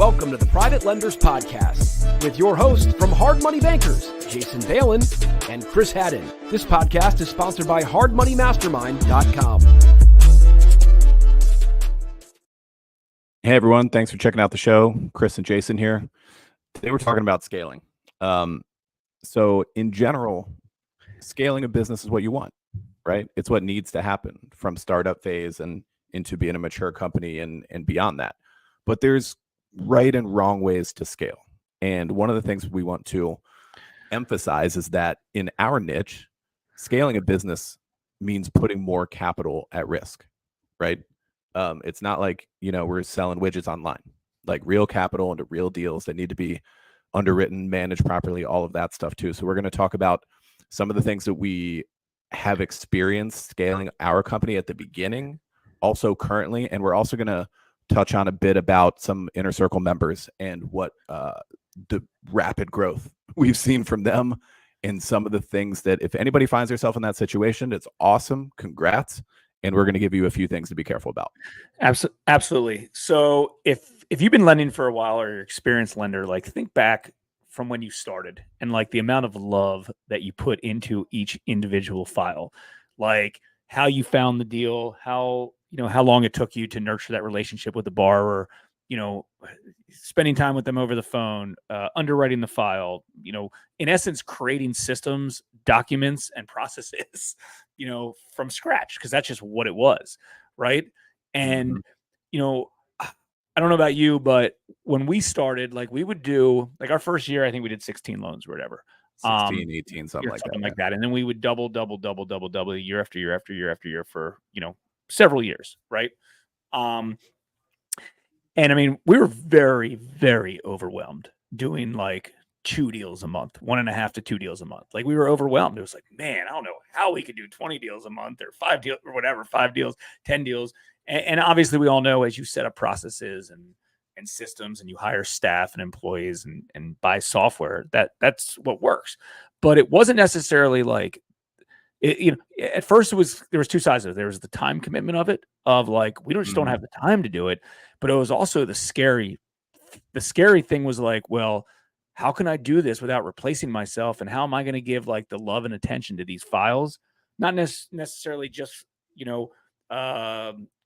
Welcome to the Private Lenders Podcast with your hosts from Hard Money Bankers, Jason Balin and Chris Haddon. This podcast is sponsored by hardmoneymastermind.com. Hey everyone, thanks for checking out the show. Chris and Jason here. Today we're talking about scaling. So in general, scaling a business is what you want, right? It's what needs to happen from startup phase and into being a mature company and beyond that. But there's right and wrong ways to scale. And one of the things we want to emphasize is that in our niche, scaling a business means putting more capital at risk, right? It's not like, we're selling widgets online, like real capital into real deals that need to be underwritten, managed properly, all of that stuff too. So we're going to talk about some of the things that we have experienced scaling our company at the beginning, also currently, and we're also going to touch on a bit about some Inner Circle members and what the rapid growth we've seen from them and some of the things that if anybody finds herself in that situation, it's awesome. Congrats. And we're going to give you a few things to be careful about. Absolutely. So if you've been lending for a while or you're an experienced lender, like think back from when you started and like the amount of love that you put into each individual file, like how you found the deal, how long it took you to nurture that relationship with the borrower, spending time with them over the phone, underwriting the file, in essence, creating systems, documents, and processes, from scratch, because that's just what it was. Right. And, I don't know about you, but when we started, like we would do like our first year, I think we did 16 loans or whatever. 16, 18, something like that. And then we would double year after year after year after year for, several years. Right. And I mean, we were very, very overwhelmed doing like 2 deals a month, 1.5 to 2 deals a month. Like we were overwhelmed. It was like, man, I don't know how we could do 20 deals a month or 5 deals or whatever, 5 deals, 10 deals. And obviously we all know as you set up processes and systems and you hire staff and employees and buy software, that's what works. But it wasn't necessarily like, at first there was 2 sides of it. There was the time commitment of it, of like, we don't have the time to do it. But it was also the scary thing was like, well, how can I do this without replacing myself? And how am I going to give like the love and attention to these files? Not necessarily just,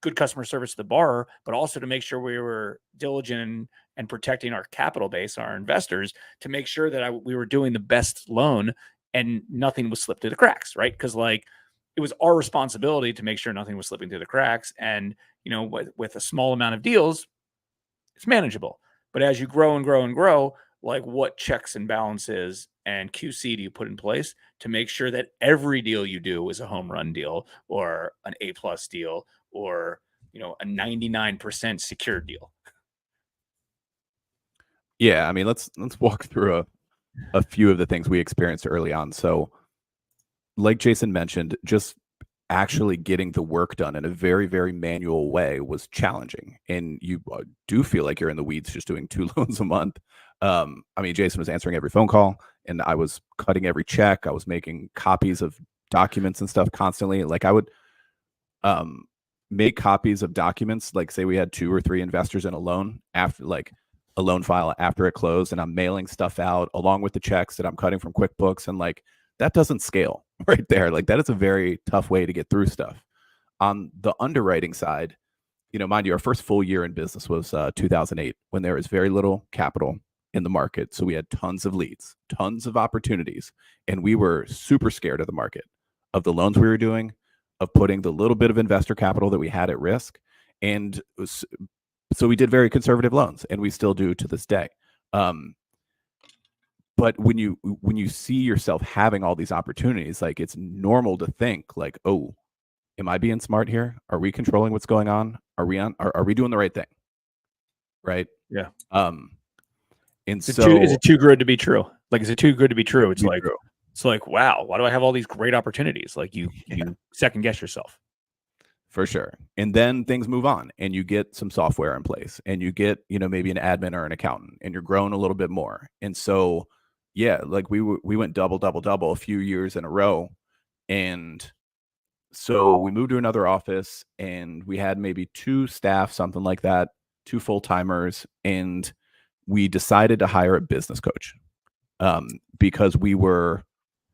good customer service to the borrower, but also to make sure we were diligent and protecting our capital base, our investors, to make sure that we were doing the best loan and nothing was slipped through the cracks, right? Because like it was our responsibility to make sure nothing was slipping through the cracks. And, with a small amount of deals, it's manageable. But as you grow and grow and grow, like what checks and balances and QC do you put in place to make sure that every deal you do is a home run deal or an A+ deal or, a 99% secured deal? Yeah, I mean, let's walk through a few of the things we experienced early on. So like Jason mentioned, just actually getting the work done in a very, very manual way was challenging. And you do feel like you're in the weeds just doing 2 loans a month. I mean, Jason was answering every phone call and I was cutting every check. I was making copies of documents and stuff constantly. Like I would make copies of documents, like say we had 2 or 3 investors in a loan after like a loan file after it closed, and I'm mailing stuff out along with the checks that I'm cutting from QuickBooks. And like, that doesn't scale right there. Like that is a very tough way to get through stuff. On the underwriting side, mind you, our first full year in business was 2008 when there was very little capital in the market. So we had tons of leads, tons of opportunities, and we were super scared of the market, of the loans we were doing, of putting the little bit of investor capital that we had at risk. And so we did very conservative loans, and we still do to this day. But when you see yourself having all these opportunities, like it's normal to think like, oh, am I being smart here? Are we controlling what's going on? Are we doing the right thing? Right. Yeah. And is it too good to be true? Like, is it too good to be true? It's like, wow, why do I have all these great opportunities? Like you second guess yourself. For sure. And then things move on and you get some software in place and you get, maybe an admin or an accountant and you're growing a little bit more. And so, yeah, like we went double a few years in a row. And so we moved to another office and we had maybe 2 staff, something like that, 2 full-timers. And we decided to hire a business coach because we were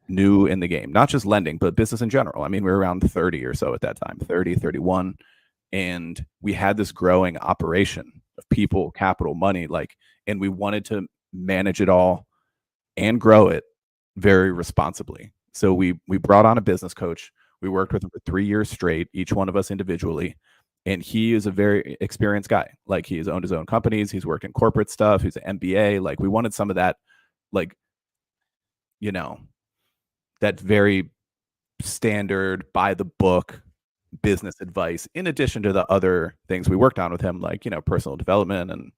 new in the game, not just lending, but business in general. I mean, we were around 30 or so at that time, 30, 31. And we had this growing operation of people, capital, money, and we wanted to manage it all and grow it very responsibly. So we brought on a business coach. We worked with him for 3 years straight, each one of us individually. And he is a very experienced guy. Like, he's owned his own companies. He's worked in corporate stuff. He's an MBA. Like, we wanted some of that, that very standard, by the book business advice, in addition to the other things we worked on with him, like, personal development and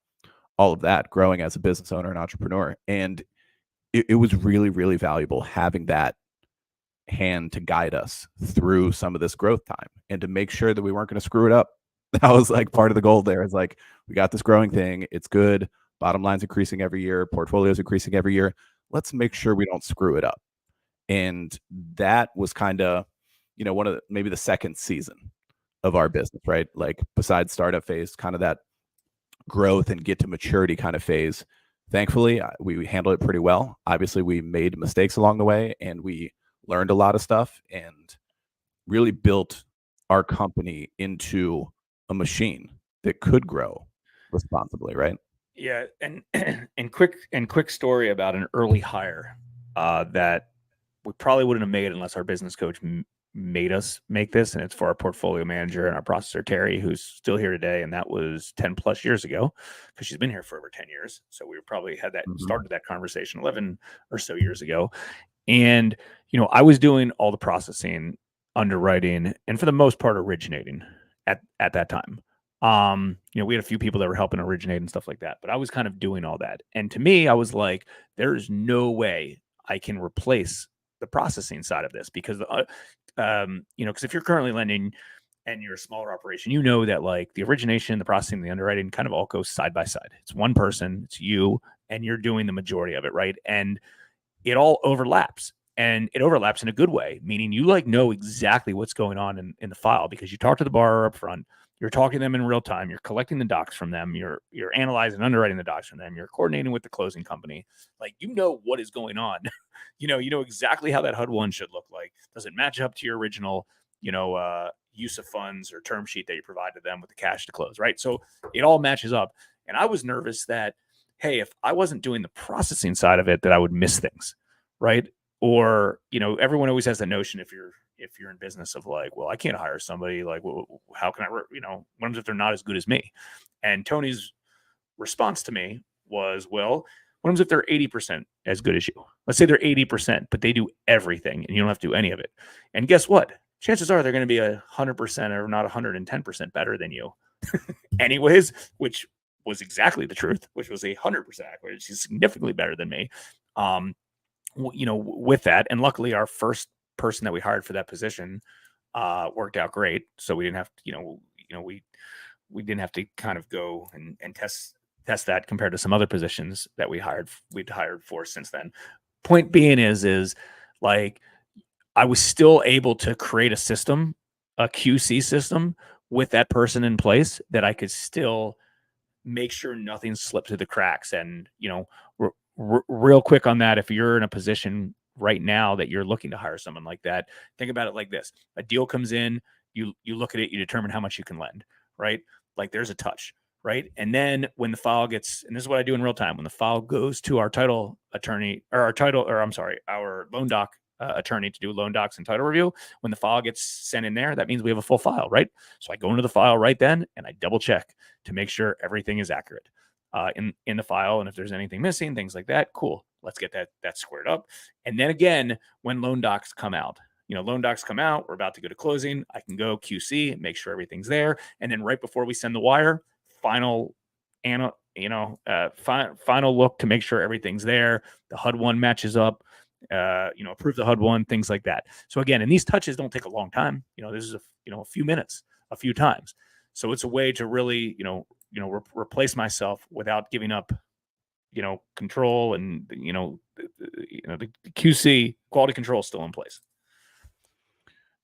all of that, growing as a business owner and entrepreneur. And it was really, really valuable having that hand to guide us through some of this growth time and to make sure that we weren't going to screw it up. That was part of the goal there. Is we got this growing thing. It's good. Bottom line's increasing every year. Portfolio's increasing every year. Let's make sure we don't screw it up. And that was kind of, one of maybe the second season of our business, right? Besides startup phase, kind of that growth and get to maturity kind of phase. Thankfully, we handled it pretty well. Obviously, we made mistakes along the way, and we learned a lot of stuff and really built our company into a machine that could grow responsibly, right? Yeah, and quick story about an early hire that we probably wouldn't have made unless our business coach made us make this, and it's for our portfolio manager and our processor, Terry, who's still here today. And that was 10 plus years ago, because she's been here for over 10 years. So we probably had that started that conversation 11 or so years ago. And, I was doing all the processing, underwriting, and for the most part, originating at that time. We had a few people that were helping originate and stuff like that, but I was kind of doing all that. And to me, I was like, there's no way I can replace the processing side of this, because because if you're currently lending and you're a smaller operation, that the origination, the processing, the underwriting kind of all goes side by side. It's one person, it's you, and you're doing the majority of it, right? And it all overlaps, and it overlaps in a good way, meaning you know exactly what's going on in the file, because you talk to the borrower up front, you're talking to them in real time, you're collecting the docs from them, you're analyzing, underwriting the docs from them, you're coordinating with the closing company. What is going on. You know exactly how that HUD 1 should look like. Does it match up to your original, use of funds or term sheet that you provide to them with the cash to close, right? So it all matches up. And I was nervous that, hey, if I wasn't doing the processing side of it, that I would miss things, right? Or, everyone always has that notion, if you're in business, of well, I can't hire somebody, how can I, what happens if they're not as good as me? And Tony's response to me was, well, what happens if they're 80% as good as you? Let's say they're 80%, but they do everything and you don't have to do any of it. And guess what? Chances are they're going to be 100% or not 110% better than you anyways, which was exactly the truth, which was 100% accurate. She's significantly better than me. With that. And luckily our first person that we hired for that position worked out great. So we didn't have to, we didn't have to kind of go and test that compared to some other positions that we'd hired for since then. Point being is I was still able to create a system, a QC system with that person in place, that I could still make sure nothing slipped through the cracks. And, real quick on that, if you're in a position right now that you're looking to hire someone like that, think about it like this. A deal comes in, you look at it, you determine how much you can lend, right? There's a touch, right? And then when the file gets, and this is what I do in real time, when the file goes to our title attorney, or our loan doc attorney to do loan docs and title review, when the file gets sent in there, that means we have a full file, right? So I go into the file right then and I double check to make sure everything is accurate in the file. And if there's anything missing, things like that, cool. Let's get that squared up. And then again, when loan docs come out, we're about to go to closing, I can go QC, make sure everything's there. And then right before we send the wire, final look to make sure everything's there. The HUD 1 matches up, approve the HUD 1, things like that. So again, and these touches don't take a long time. This is a few minutes, a few times. So it's a way to really, replace myself without giving up, control, and, the QC quality control is still in place.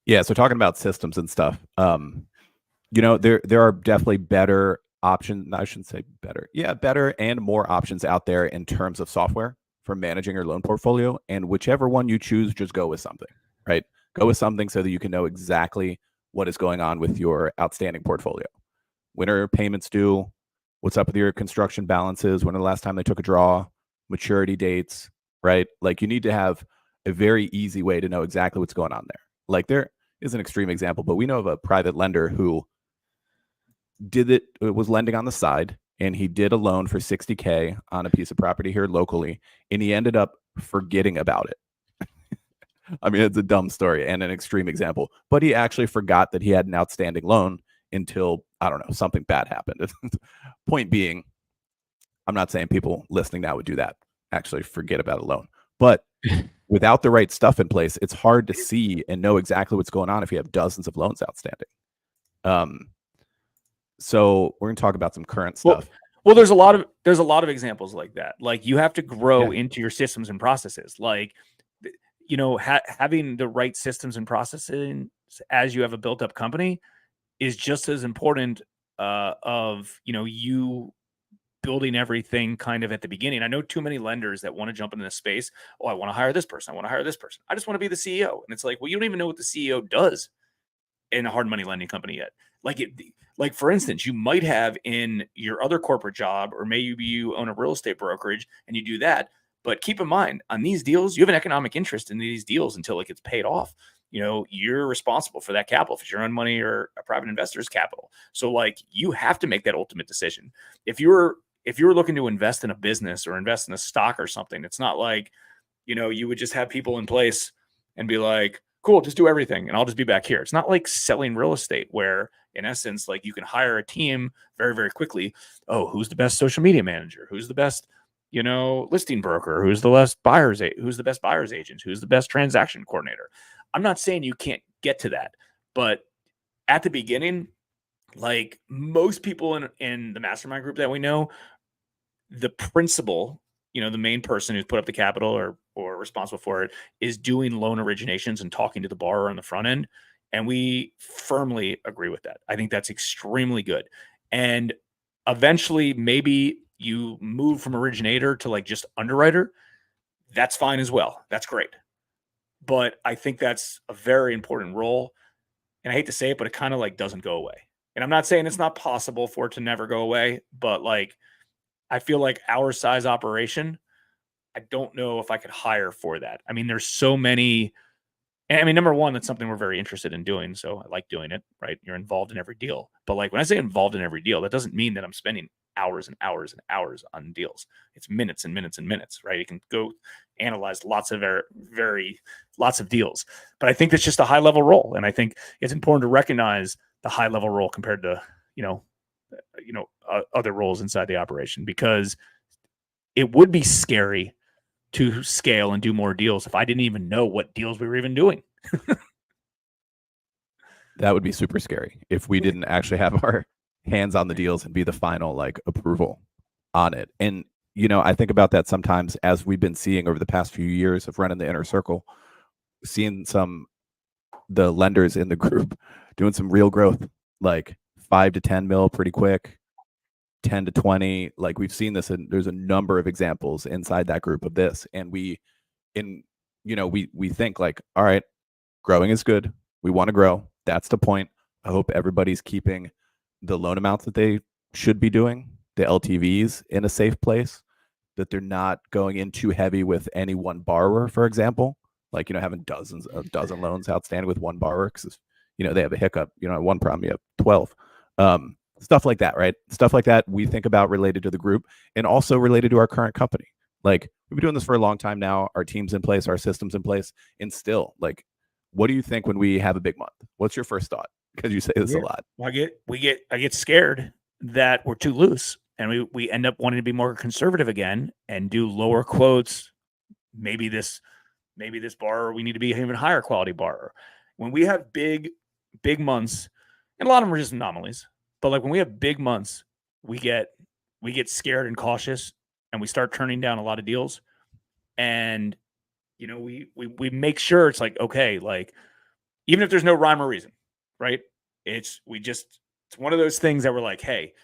Yeah. So talking about systems and stuff, there are definitely better options. I shouldn't say better. Yeah, better and more options out there in terms of software for managing your loan portfolio. And whichever one you choose, just go with something, right? Go with something so that you can know exactly what is going on with your outstanding portfolio. When are payments due? What's up with your construction balances? When are the last time they took a draw? Maturity dates, right? Like you need to have a very easy way to know exactly what's going on there. Like there is an extreme example, but we know of a private lender who it was lending on the side, and he did a loan for $60K on a piece of property here locally, and he ended up forgetting about it. I mean, it's a dumb story and an extreme example, but he actually forgot that he had an outstanding loan until, I don't know, something bad happened. Point being, I'm not saying people listening now would do that, actually forget about a loan, but without the right stuff in place, it's hard to see and know exactly what's going on if you have dozens of loans outstanding. So we're going to talk about some current stuff. Well, there's a lot of examples like that. Like you have to grow into your systems and processes. Like, you know, having the right systems and processes as you have a built up company is just as important of, you know, you building everything kind of at the beginning. I know too many lenders that want to jump into this space. Oh, I want to hire this person. I want to hire this person. I just want to be the CEO. And it's like, well, you don't even know what the CEO does in a hard money lending company yet. Like for instance, you might have in your other corporate job, or maybe you own a real estate brokerage and you do that. But keep in mind, on these deals, you have an economic interest in these deals until it gets paid off. You know, you're responsible for that capital. If it's your own money or a private investor's capital. So like you have to make that ultimate decision. If you're looking to invest in a business or invest in a stock or something, it's not like, you know, you would just have people in place and be like, cool, just do everything and I'll just be back here. It's not like selling real estate where in essence, like you can hire a team very, very quickly. Oh, who's the best social media manager? Who's the best, you know, listing broker? Who's the best buyer's agent? Who's the best buyer's agent? Who's the best transaction coordinator? I'm not saying you can't get to that, but at the beginning, like most people in the mastermind group that we know, the principal, you know, the main person who's put up the capital or responsible for it is doing loan originations and talking to the borrower on the front end. And we firmly agree with that. I think that's extremely good. And eventually maybe you move from originator to like just underwriter. That's fine as well. That's great. But I think that's a very important role. And I hate to say it, but it kind of like doesn't go away. And I'm not saying it's not possible for it to never go away, but like, I feel like our size operation, I don't know if I could hire for that. I mean, there's so many. I mean, number one, that's something we're very interested in doing. So I like doing it, right? You're involved in every deal. But like when I say involved in every deal, that doesn't mean that I'm spending hours and hours and hours on deals. It's minutes and minutes and minutes, right? You can go analyze lots of deals. But I think that's just a high level role. And I think it's important to recognize the high level role compared to, other roles inside the operation, because it would be scary to scale and do more deals if I didn't even know what deals we were even doing. That would be super scary if we didn't actually have our hands on the deals and be the final like approval on it. And, you know, I think about that sometimes as we've been seeing over the past few years of running the inner circle, seeing the lenders in the group doing some real growth, like 5 to 10 mil pretty quick, 10 to 20. Like we've seen this, and there's a number of examples inside that group of this. And we think like, all right, growing is good. We want to grow. That's the point. I hope everybody's keeping the loan amounts that they should be doing, the LTVs in a safe place, that they're not going in too heavy with any one borrower, for example, like, having a dozen loans outstanding with one borrower because, they have a hiccup, one problem, you have 12. Stuff like that, right? Stuff like that we think about related to the group and also related to our current company. Like we've been doing this for a long time now. Our team's in place, our system's in place, and still, like, what do you think when we have a big month? What's your first thought? Because you say this a lot. I get scared that we're too loose, and we end up wanting to be more conservative again and do lower quotes. Maybe this borrower, we need to be even higher quality borrower. When we have big months, and a lot of them are just anomalies, but like when we have big months, we get scared and cautious, and we start turning down a lot of deals. And we make sure it's like, okay, like even if there's no rhyme or reason, right? It's one of those things that we're like, hey,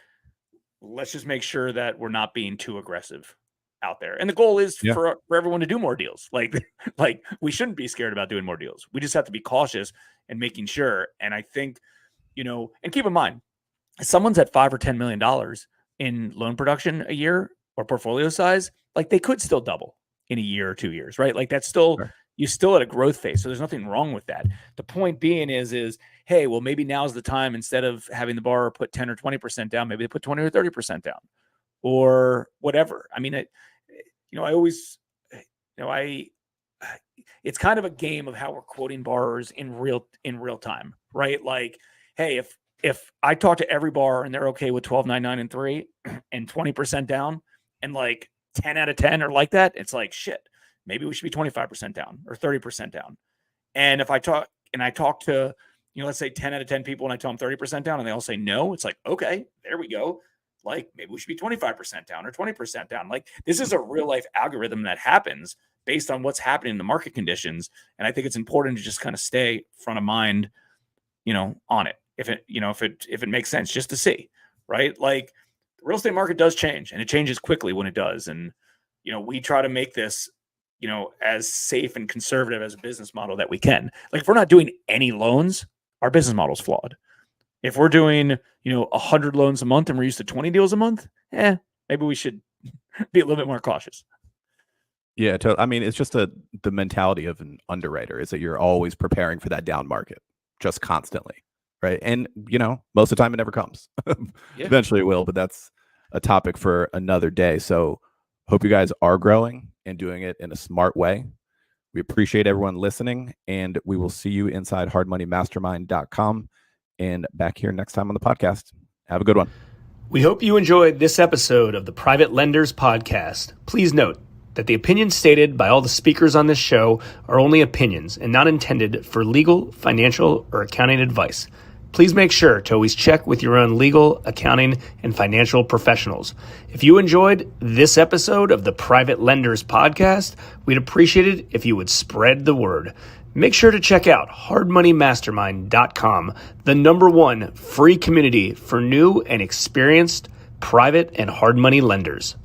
let's just make sure that we're not being too aggressive out there. And the goal is Yeah. for everyone to do more deals. Like we shouldn't be scared about doing more deals. We just have to be cautious and making sure. And I think, and keep in mind, if someone's at $5 or $10 million in loan production a year or portfolio size, like they could still double in a year or 2 years, right? Like that's still, Sure. you're still at a growth phase. So there's nothing wrong with that. The point being is, hey, well, maybe now's the time, instead of having the borrower put 10 or 20% down, maybe they put 20 or 30% down or whatever. I mean, I always, it's kind of a game of how we're quoting borrowers in real time, right? Like, hey, if I talk to every borrower and they're okay with 12.99 and 3 and 20% down, and like 10 out of 10 are like that, it's like, shit, maybe we should be 25% down or 30% down. And if I talk to, let's say 10 out of 10 people and I tell them 30% down and they all say no, it's like, okay, there we go. Like maybe we should be 25% down or 20% down. Like this is a real life algorithm that happens based on what's happening in the market conditions. And I think it's important to just kind of stay front of mind, on it. If it makes sense, just to see, right? Like the real estate market does change, and it changes quickly when it does. And, we try to make this, as safe and conservative as a business model that we can. Like if we're not doing any loans, our business model is flawed. If we're doing, 100 loans a month and we're used to 20 deals a month, maybe we should be a little bit more cautious. Yeah, I mean, it's just the mentality of an underwriter is that you're always preparing for that down market, just constantly, right? And most of the time it never comes. Eventually it will, but that's a topic for another day. So hope you guys are growing and doing it in a smart way. We appreciate everyone listening, and we will see you inside hardmoneymastermind.com and back here next time on the podcast. Have a good one. We hope you enjoyed this episode of the Private Lenders Podcast. Please note that the opinions stated by all the speakers on this show are only opinions and not intended for legal, financial, or accounting advice. Please make sure to always check with your own legal, accounting, and financial professionals. If you enjoyed this episode of the Private Lenders Podcast, we'd appreciate it if you would spread the word. Make sure to check out hardmoneymastermind.com, the #1 free community for new and experienced private and hard money lenders.